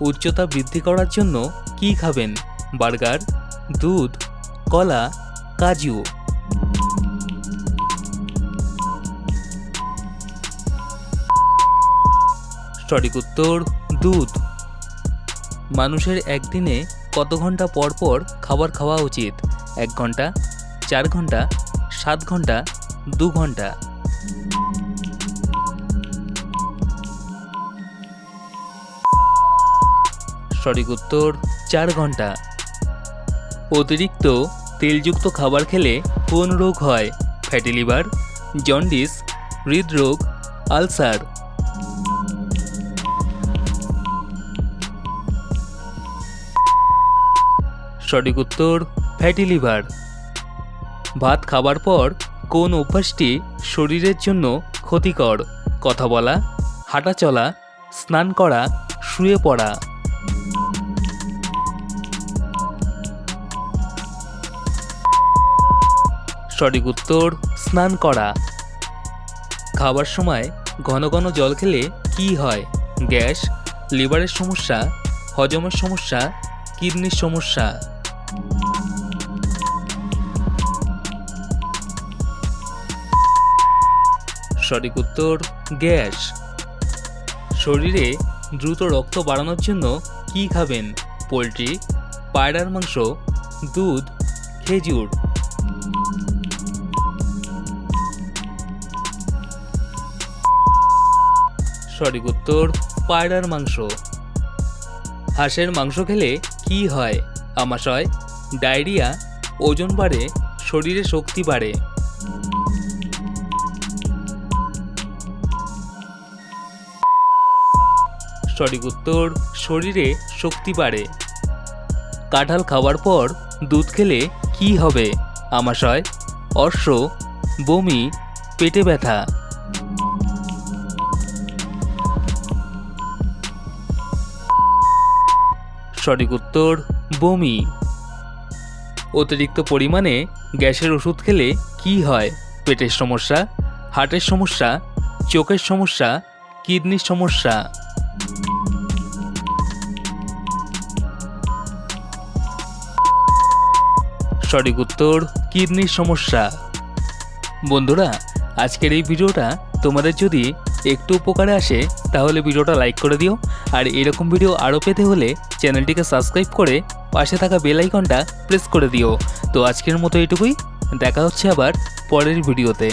উচ্চতা বৃদ্ধি করার জন্য কি খাবেন? বার্গার, দুধ, কলা, কাজু। সঠিক উত্তর দুধ। মানুষের একদিনে কত ঘন্টা পর পর খাবার খাওয়া উচিত? 1 ঘন্টা, 4 ঘন্টা, 7 ঘন্টা, 2 ঘন্টা। সঠিক উত্তর 4 ঘন্টা। অতিরিক্ত তেলযুক্ত খাবার খেলে কোন রোগ হয়? ফ্যাটি লিভার, জন্ডিস, হৃদরোগ, আলসার। সঠিক উত্তর ফ্যাটি লিভার। ভাত খাবার পর কোন অভ্যাসটি শরীরের জন্য ক্ষতিকর? কথা বলা, হাঁটা চলা, স্নান করা, শুয়ে পড়া। সঠিক উত্তর স্নান করা। খাবার সময় ঘন ঘন জল খেলে কি হয়? গ্যাস, লিভারের সমস্যা, হজমের সমস্যা, কিডনির সমস্যা। সঠিক উত্তর গ্যাস। শরীরে দ্রুত রক্ত বাড়ানোর জন্য কি খাবেন? পোলট্রি, পায়রার মাংস, দুধ, খেজুর। সঠিক উত্তর পায়রার মাংস। হাঁসের মাংস খেলে কি হয়? আমাশয়, ডায়রিয়া, ওজন বাড়ে, শরীরে শক্তি বাড়ে। সঠিক উত্তর শরীরে শক্তি বাড়ে। কাঁঠাল খাওয়ার পর দুধ খেলে কি হবে? আমাশয়, অর্শ, বমি, পেটে ব্যথা। সঠিক উত্তর বমি। অতিরিক্ত পরিমাণে গ্যাসের ওষুধ খেলে কি হয়? পেটের সমস্যা, হার্টের সমস্যা, চোখের সমস্যা, কিডনির সমস্যা। সঠিক উত্তর কিডনির সমস্যা। বন্ধুরা, আজকের এই ভিডিওটা তোমাদের যদি একটু উপকারে আসে তাহলে ভিডিওটা লাইক করে দিও, আর এরকম ভিডিও আরও পেতে হলে চ্যানেলটিকে সাবস্ক্রাইব করে পাশে থাকা বেল আইকনটা প্রেস করে দিও। তো আজকের মতো এটুকুই, দেখা হচ্ছে আবার পরের ভিডিওতে।